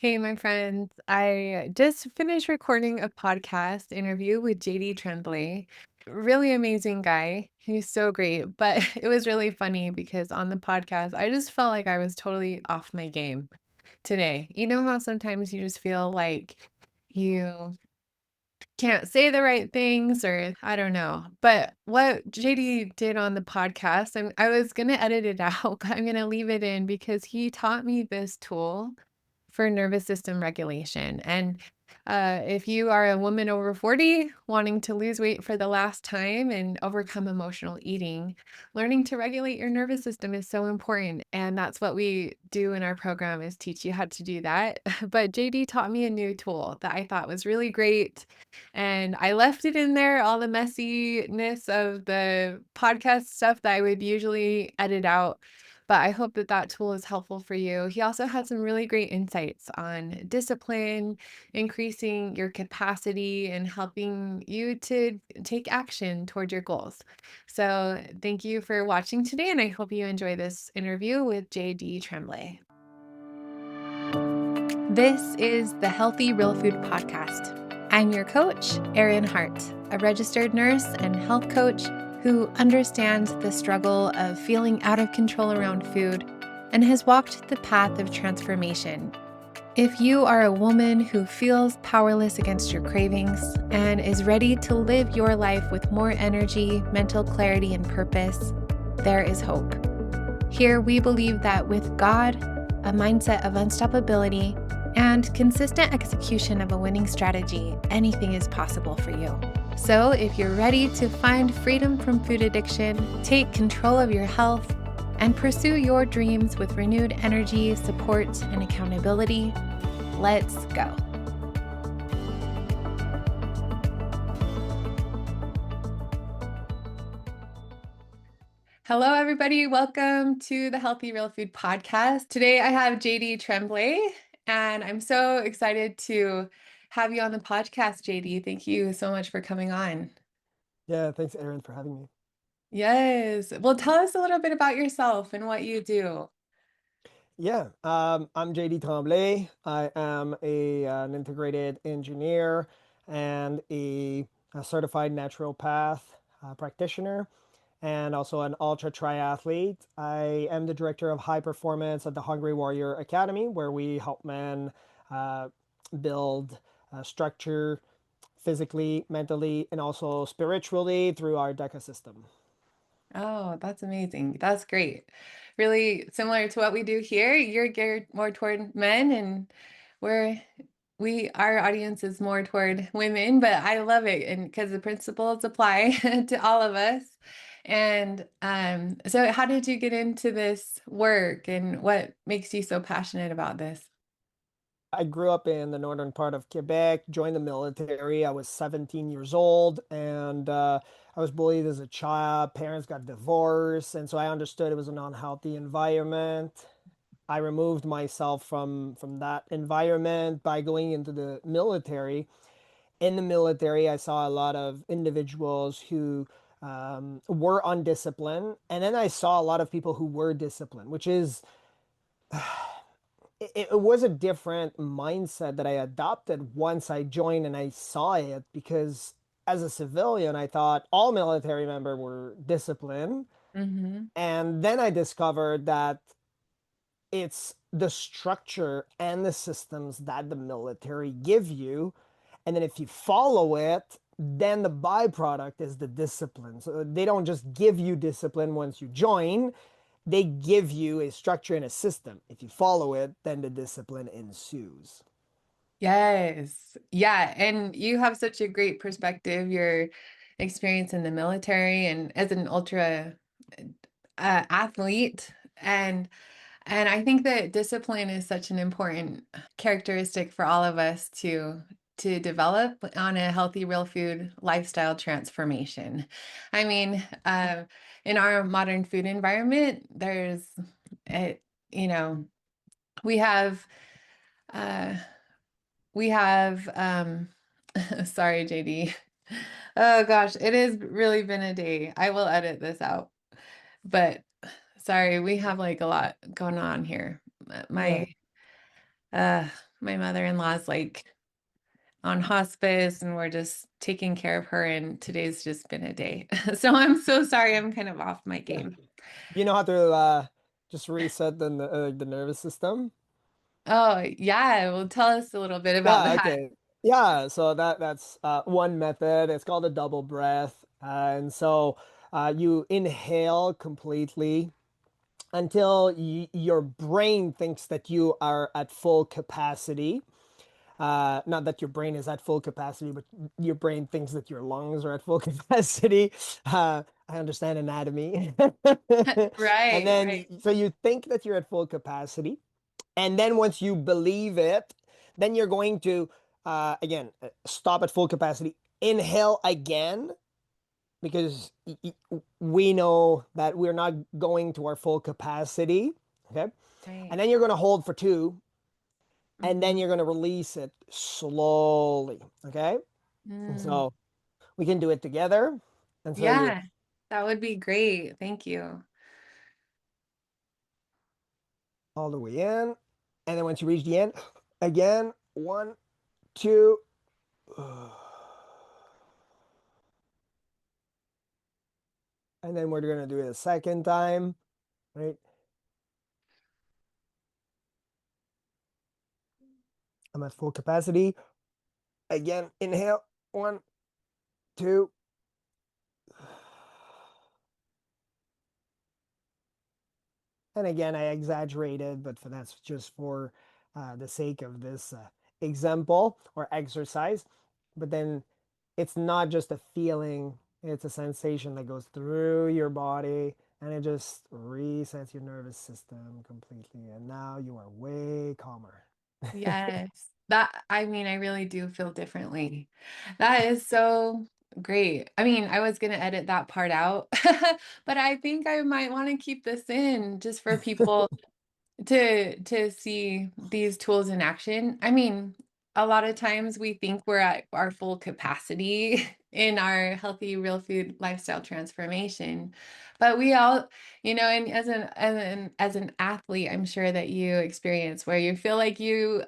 Hey, my friends. I just finished recording a podcast interview with JD Tremblay. Really amazing guy. He's so great. But it was really funny because on the podcast, I just felt like I was totally off my game today. You know how sometimes you just feel like you can't say the right things, or I don't know. But what JD did on the podcast, I was going to edit it out, but I'm going to leave it in because he taught me this tool for nervous system regulation. And if you are a woman over 40 wanting to lose weight for the last time and overcome emotional eating, learning to regulate your nervous system is so important. And that's what we do in our program is teach you how to do that. But JD taught me a new tool that I thought was really great. And I left it in there, all the messiness of the podcast stuff that I would usually edit out, but I hope that that tool is helpful for you. He also had some really great insights on discipline, increasing your capacity, and helping you to take action toward your goals. So, thank you for watching today, and I hope you enjoy this interview with JD Tremblay. This is the Healthy Real Food Podcast. I'm your coach, Erin Hart, a registered nurse and health coach who understands the struggle of feeling out of control around food and has walked the path of transformation. If you are a woman who feels powerless against your cravings and is ready to live your life with more energy, mental clarity, and purpose, there is hope. Here we believe that with God, a mindset of unstoppability, and consistent execution of a winning strategy, anything is possible for you. So if you're ready to find freedom from food addiction, take control of your health, and pursue your dreams with renewed energy, support, and accountability, let's go. Hello, everybody. Welcome to the Healthy Real Food Podcast. Today I have JD Tremblay, and I'm so excited to have you on the podcast, JD. Thank you so much for coming on. Yeah, thanks, Erin, for having me. Yes. Well, tell us a little bit about yourself and what you do. Yeah, I'm JD Tremblay. I am an integrated engineer and a certified naturopath practitioner, and also an ultra triathlete. I am the director of high performance at the Hungry Warrior Academy, where we help men uh, build structure physically, mentally, and also spiritually through our DECA system. Oh, that's amazing. That's great. Really similar to what we do here. You're geared more toward men, and we're our audience is more toward women, but I love it, and because the principles apply to all of us. And so how did you get into this work, and what makes you so passionate about this? I grew up in the northern part of Quebec, joined the military. I was 17 years old, and I was bullied as a child. Parents got divorced, and so I understood it was an unhealthy environment. I removed myself from that environment by going into the military. In the military, I saw a lot of individuals who were undisciplined, and then I saw a lot of people who were disciplined, which is it was a different mindset that I adopted once I joined and I saw it because as a civilian, I thought all military members were disciplined. Hmm. And then I discovered that it's the structure and the systems that the military give you. And then if you follow it, then the byproduct is the discipline. So they don't just give you discipline once you join, they give you a structure and a system. If you follow it, then the discipline ensues. Yes. Yeah. And you have such a great perspective, your experience in the military and as an ultra athlete. And I think that discipline is such an important characteristic for all of us to develop on a healthy real food lifestyle transformation. I mean, in our modern food environment, there's it, you know, we have uh we have sorry, JD. Oh gosh, it has really been a day. I will edit this out. But sorry, we have like a lot going on here. Yeah. My uh My mother-in-law's like on hospice and we're just taking care of her and today's just been a day. So I'm so sorry I'm kind of off my Yeah. game. You know how to just reset the nervous system? Oh, yeah. Well, tell us a little bit about Yeah, that. okay. Yeah, so that's one method. It's called a double breath. And so you inhale completely until y your brain thinks that you are at full capacity. Not that your brain is at full capacity, but your brain thinks that your lungs are at full capacity. I understand anatomy. And Right, then, right. so you think that you're at full capacity. And then once you believe it, then you're going to, again, stop at full capacity, inhale again, because we know that we're not going to our full capacity. Okay. Right. And then you're going to hold for two, and then Hmm. you're going to release it slowly. Okay. And Mm. so we can do it together. And so you Yeah, that would be great. Thank you. all the way in. And then once you reach the end, again, one, two. And then we're going to do it a second time, right? I'm at full capacity. Again, inhale, one, two. And again, I exaggerated, but that's just for the sake of this example or exercise. But then it's not just a feeling, it's a sensation that goes through your body and it just resets your nervous system completely. And now you are way calmer. Yes. That, I mean, I really do feel differently. That is so great. I mean, I was going to edit that part out, but I think I might want to keep this in just for people to see these tools in action. I mean, a lot of times we think we're at our full capacity in our healthy real food lifestyle transformation. But we all, and as an athlete, I'm sure that you experience where you feel like you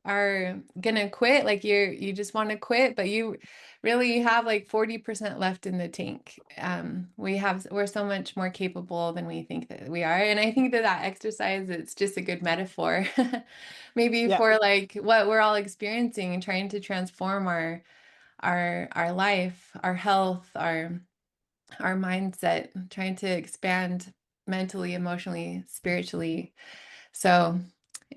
are gonna quit, like you just want to quit, but you really have like 40% left in the tank. We're so much more capable than we think that we are. And I think that that exercise, it's just a good metaphor, maybe Yeah. for like what we're all experiencing and trying to transform our life, our health, our mindset, trying to expand mentally, emotionally, spiritually. So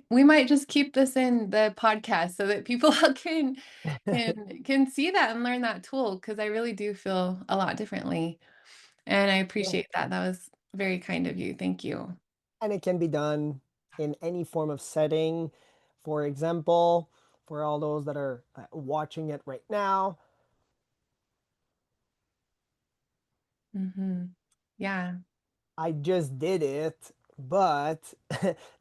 we might just keep this in the podcast so that people can see that and learn that tool because I really do feel a lot differently. And I Yeah. appreciate that. That was very kind of you. Thank you. And it can be done in any form of setting. For example, for all those that are watching it right now, Yeah. I just did it, but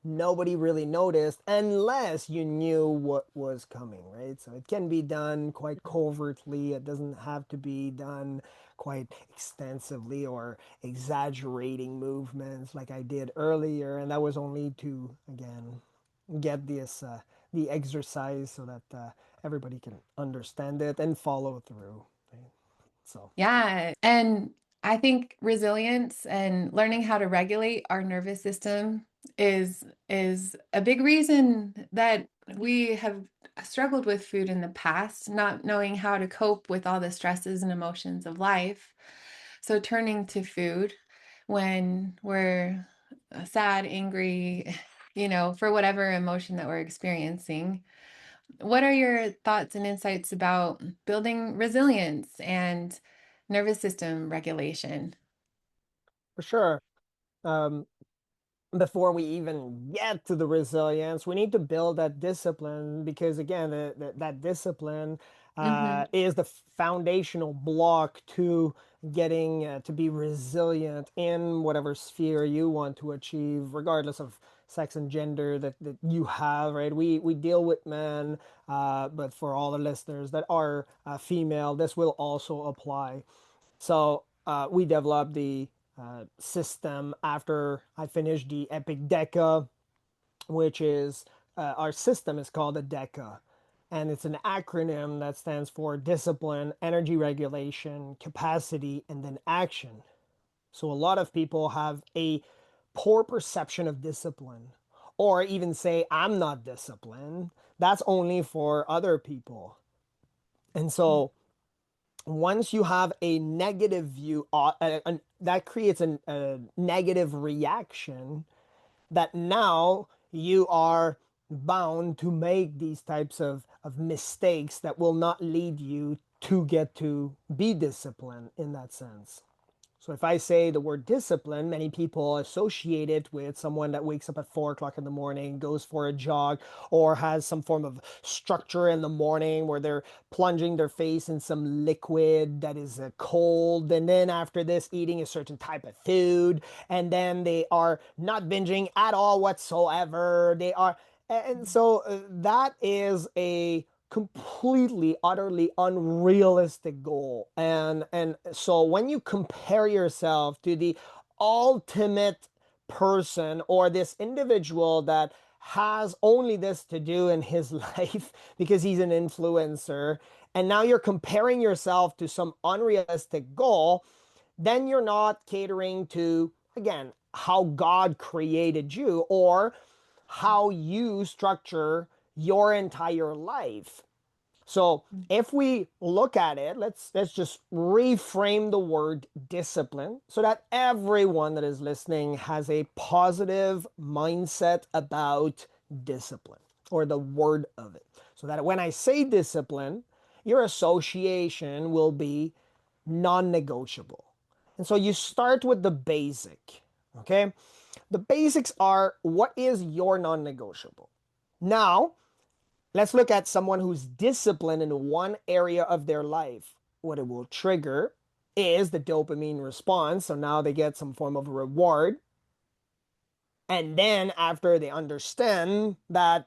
nobody really noticed unless you knew what was coming, right? So it can be done quite covertly. It doesn't have to be done quite extensively or exaggerating movements like I did earlier. And that was only to, again, get this the exercise so that everybody can understand it and follow through, right? So, Yeah. And I think resilience and learning how to regulate our nervous system is a big reason that we have struggled with food in the past, not knowing how to cope with all the stresses and emotions of life. So turning to food when we're sad, angry, for whatever emotion that we're experiencing. What are your thoughts and insights about building resilience and nervous system regulation? for sure. Um, Before we even get to the resilience, we need to build that discipline because, again, that discipline Hmm. is the foundational block to getting to be resilient in whatever sphere you want to achieve, regardless of sex and gender that you have, right? We deal with men, but for all the listeners that are female, this will also apply. So we developed the system after I finished the Epic DECA, which is our system is called a DECA, and it's an acronym that stands for discipline, energy regulation, capacity, and then action. So a lot of people have a poor perception of discipline, or even say, I'm not disciplined. That's only for other people. And so once you have a negative view, that creates a negative reaction that now you are bound to make these types of mistakes that will not lead you to get to be disciplined in that sense. So if I say the word discipline, many people associate it with someone that wakes up at 4 o'clock in the morning, goes for a jog, or has some form of structure in the morning where they're plunging their face in some liquid that is cold. And then after this, eating a certain type of food. And then they are not binging at all whatsoever. And so that is a completely utterly unrealistic goal, and so when you compare yourself to the ultimate person or this individual that has only this to do in his life because he's an influencer, and now you're comparing yourself to some unrealistic goal, then you're not catering to, again, how God created you or how you structure your entire life. So if we look at it, let's just reframe the word discipline so that everyone that is listening has a positive mindset about discipline or the word of it. So that when I say discipline, your association will be non-negotiable. And so you start with the basic, okay? The basics are what is your non-negotiable? Now, let's look at someone who's disciplined in one area of their life. What it will trigger is the dopamine response. So now they get some form of reward. And then after they understand that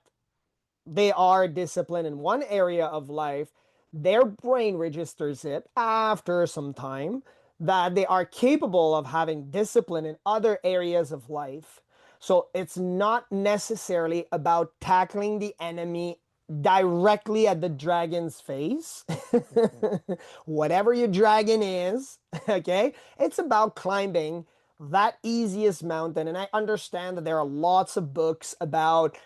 they are disciplined in one area of life, their brain registers it after some time that they are capable of having discipline in other areas of life. So it's not necessarily about tackling the enemy directly at the dragon's face. Whatever your dragon is, okay? It's about climbing that easiest mountain. And I understand that there are lots of books about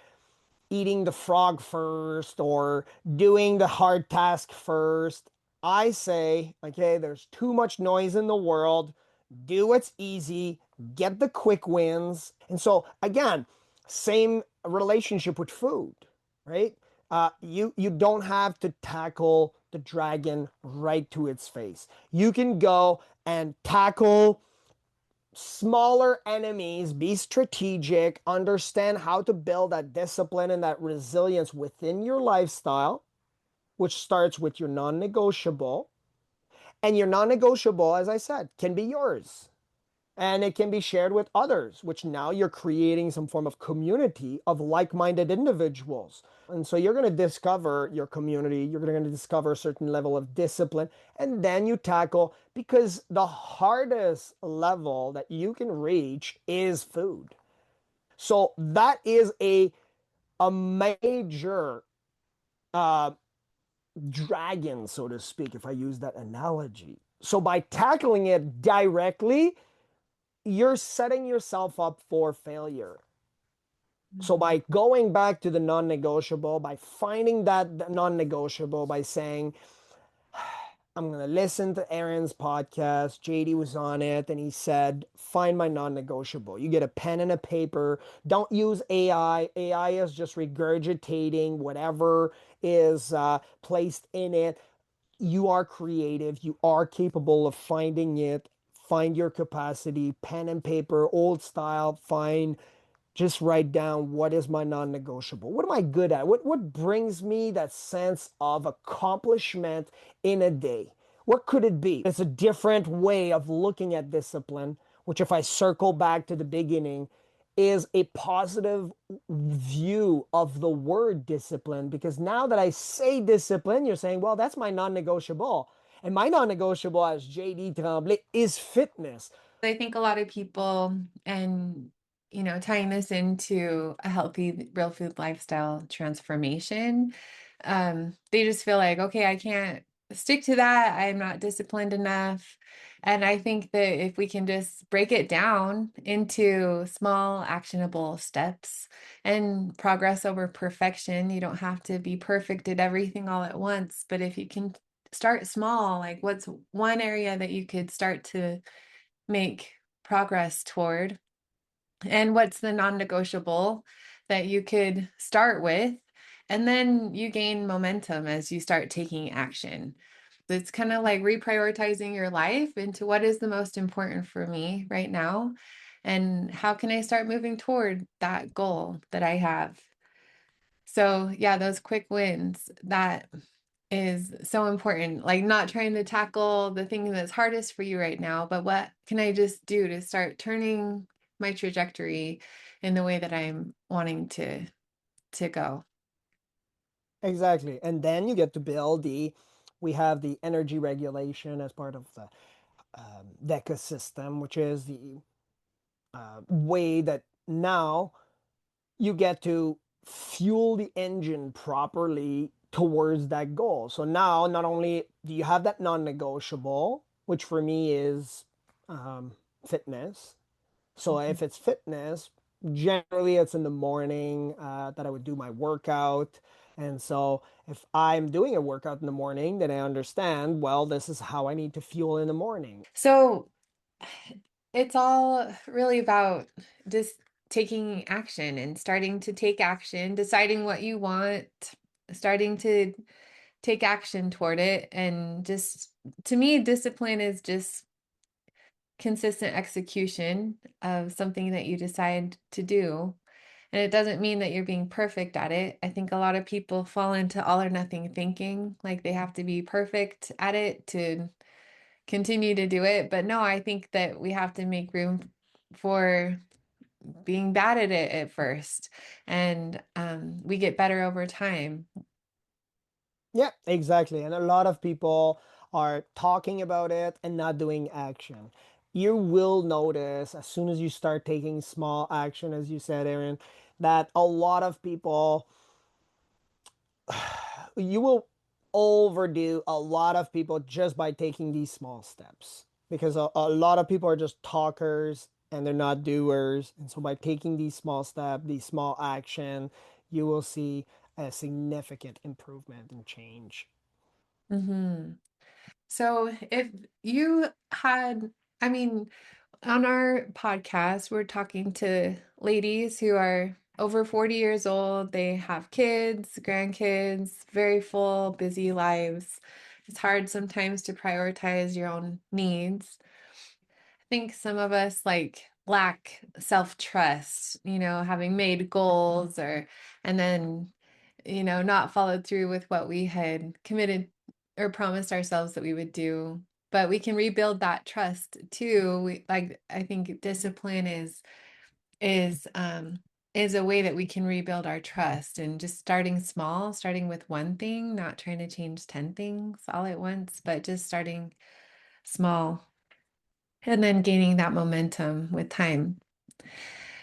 eating the frog first or doing the hard task first. I say, okay, there's too much noise in the world. Do what's easy, get the quick wins. And so, again, same relationship with food, right? You don't have to tackle the dragon right to its face. You can go and tackle smaller enemies, be strategic, understand how to build that discipline and that resilience within your lifestyle, which starts with your non negotiable. And your non negotiable, as I said, can be yours and it can be shared with others, which now you're creating some form of community of like-minded individuals. And so you're going to discover your community, you're going to discover a certain level of discipline, and then you tackle, because the hardest level that you can reach is food. So that is a major uh, dragon, so to speak, if I use that analogy. So by tackling it directly, you're setting yourself up for failure. So Mhm. by going back to the non-negotiable, by finding that non-negotiable, by saying, I'm going to listen to Erin's podcast. JD was on it and he said, find my non-negotiable. You get a pen and a paper. Don't use AI. AI is just regurgitating whatever is placed in it. You are creative. You are capable of finding it. Find your capacity, pen and paper, old style, fine. Just write down, what is my non-negotiable? What am I good at? What brings me that sense of accomplishment in a day? What could it be? It's a different way of looking at discipline, which, if I circle back to the beginning, is a positive view of the word discipline. Because now that I say discipline, you're saying, well, that's my non-negotiable. And my non-negotiable, as JD Tremblay, is fitness. I think a lot of people, and tying this into a healthy real food lifestyle transformation, they just feel like, okay, I can't stick to that. I'm not disciplined enough. And I think that if we can just break it down into small, actionable steps and progress over perfection, you don't have to be perfect at everything all at once. But if you can start small, like what's one area that you could start to make progress toward? And what's the non-negotiable that you could start with? And then you gain momentum as you start taking action. It's kind of like reprioritizing your life into what is the most important for me right now, and how can I start moving toward that goal that I have. So, yeah, those quick wins, that is so important. Like not trying to tackle the thing that's hardest for you right now, but what can I just do to start turning my trajectory in the way that I'm wanting to go. Exactly. And then you get to build we have the energy regulation as part of the DECA system, which is the way that now you get to fuel the engine properly towards that goal. So now, not only do you have that non negotiable, which for me is fitness. So if it's fitness, generally it's in the morning that I would do my workout. And so if I'm doing a workout in the morning, then I understand, well, this is how I need to fuel in the morning. So it's all really about just taking action and starting to take action, deciding what you want, starting to take action toward it. And just to me, discipline is just consistent execution of something that you decide to do. And it doesn't mean that you're being perfect at it. I think a lot of people fall into all or nothing thinking, like they have to be perfect at it to continue to do it. But no, I think that we have to make room for being bad at it at first. And we get better over time. Yeah, exactly. And a lot of people are talking about it and not doing action. You will notice as soon as you start taking small action, as you said, Erin, that a lot of people, you will overdo a lot of people just by taking these small steps. Because a lot of people are just talkers and they're not doers. And so by taking these small steps, these small action, you will see a significant improvement and change. Hmm. So if you had, I mean, on our podcast, we're talking to ladies who are over 40 years old. They have kids, grandkids, very full, busy lives. It's hard sometimes to prioritize your own needs. I think some of us like lack self-trust, having made goals and then, not followed through with what we had committed or promised ourselves that we would do. But we can rebuild that trust too. I think discipline is is a way that we can rebuild our trust, and just starting small, starting with one thing, not trying to change 10 things all at once, but just starting small and then gaining that momentum with time.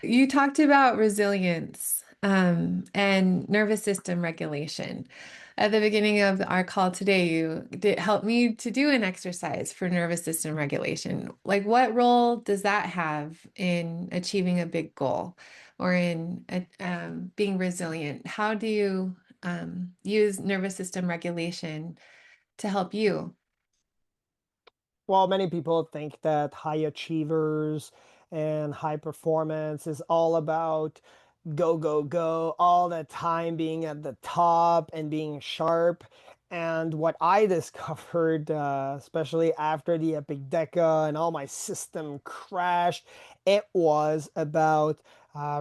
You talked about resilience and nervous system regulation. At the beginning of our call today, you did help me to do an exercise for nervous system regulation. Like, what role does that have in achieving a big goal or in being resilient? How do you use nervous system regulation to help you? Well, many people think that high achievers and high performance is all about go, go, go, all the time being at the top and being sharp. And what I discovered, especially after the Epic Deca and all my system crashed, it was about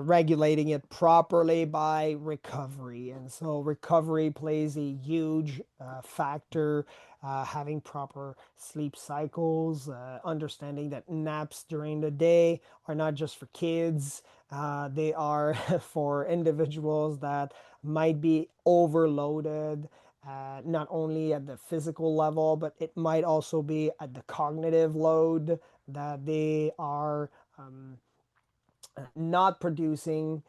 regulating it properly by recovery. And so recovery plays a huge factor, having proper sleep cycles, understanding that naps during the day are not just for kids, they are for individuals that might be overloaded. Not only at the physical level, but it might also be at the cognitive load that they are not producing.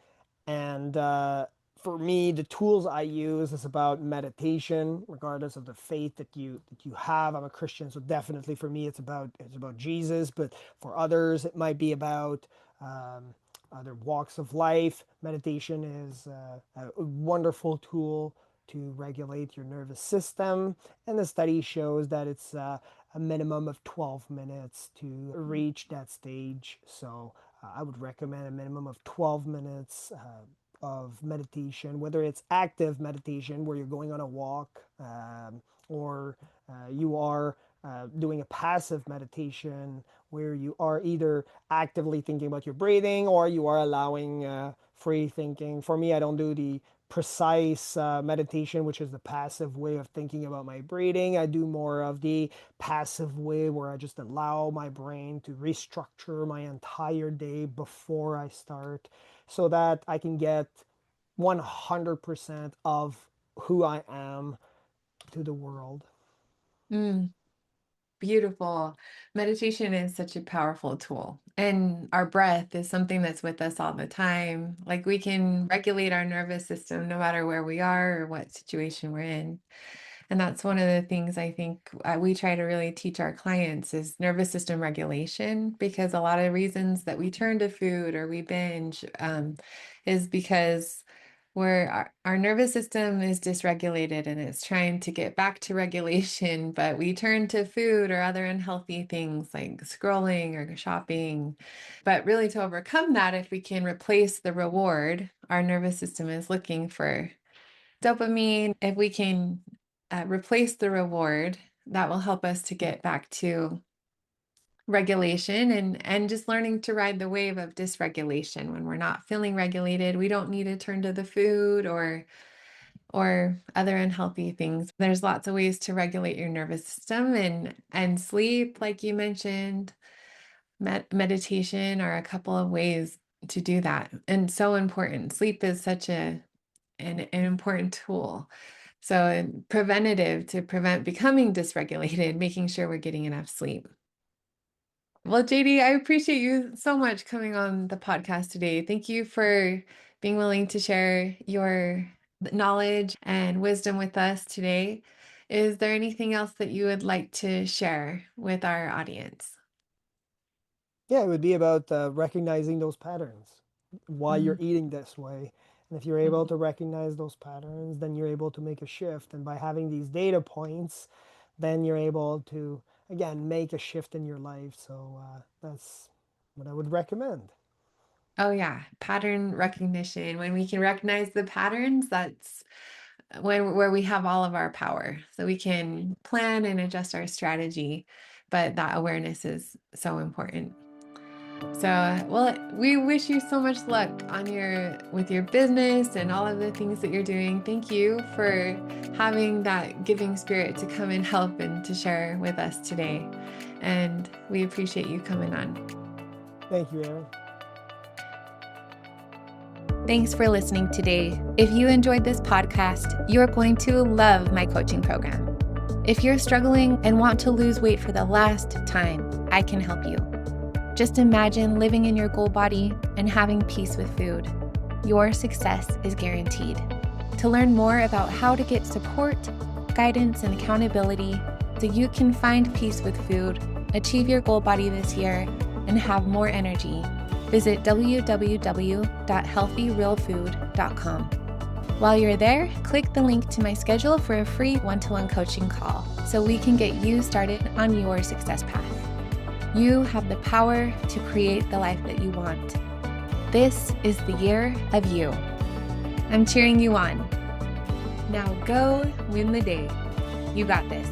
And for me, the tools I use is about meditation, regardless of the faith that you have. I'm a Christian, so definitely for me it's about Jesus. But for others, it might be about um, other walks of life. Meditation is a wonderful tool to regulate your nervous system, and the study shows that it's a minimum of 12 minutes to reach that stage. So I would recommend a minimum of 12 minutes of meditation, whether it's active meditation where you're going on a walk, or you are doing a passive meditation where you are either actively thinking about your breathing or you are allowing free thinking. For me, I don't do the precise meditation, which is the passive way of thinking about my breathing. I do more of the passive way where I just allow my brain to restructure my entire day before I start so that I can get 100% of who I am to the world. Mm, beautiful. Meditation is such a powerful tool. And our breath is something that's with us all the time. Like we can regulate our nervous system no matter where we are or what situation we're in. And that's one of the things I think we try to really teach our clients is nervous system regulation, because a lot of reasons that we turn to food or we binge is because our nervous system is dysregulated and it's trying to get back to regulation, but we turn to food or other unhealthy things like scrolling or shopping. But really, to overcome that, if we can replace the reward, our nervous system is looking for dopamine. If we can replace the reward, that will help us to get back to regulation and just learning to ride the wave of dysregulation. When we're not feeling regulated, we don't need to turn to the food or other unhealthy things. There's lots of ways to regulate your nervous system, and sleep, like you mentioned, meditation are a couple of ways to do that. And so important. Sleep is such an important tool. So preventative to prevent becoming dysregulated, making sure we're getting enough sleep. Well, JD, I appreciate you so much coming on the podcast today. Thank you for being willing to share your knowledge and wisdom with us today. Is there anything else that you would like to share with our audience? Yeah, it would be about recognizing those patterns, why you're Mhm. eating this way. And if you're able Mhm. to recognize those patterns, then you're able to make a shift. And by having these data points, then you're able to, again, make a shift in your life. So that's what I would recommend. Oh, yeah. Pattern recognition. When we can recognize the patterns, that's where we have all of our power. So we can plan and adjust our strategy, but that awareness is so important. So, well, we wish you so much luck on with your business and all of the things that you're doing. Thank you for having that giving spirit to come and help and to share with us today. And we appreciate you coming on. Thank you, Erin. Thanks for listening today. If you enjoyed this podcast, you're going to love my coaching program. If you're struggling and want to lose weight for the last time, I can help you. Just imagine living in your goal body and having peace with food. Your success is guaranteed. To learn more about how to get support, guidance, and accountability so you can find peace with food, achieve your goal body this year, and have more energy, visit www.healthyrealfood.com. While you're there, click the link to my schedule for a free one-to-one coaching call so we can get you started on your success path. You have the power to create the life that you want. This is the year of you. I'm cheering you on. Now go win the day. You got this.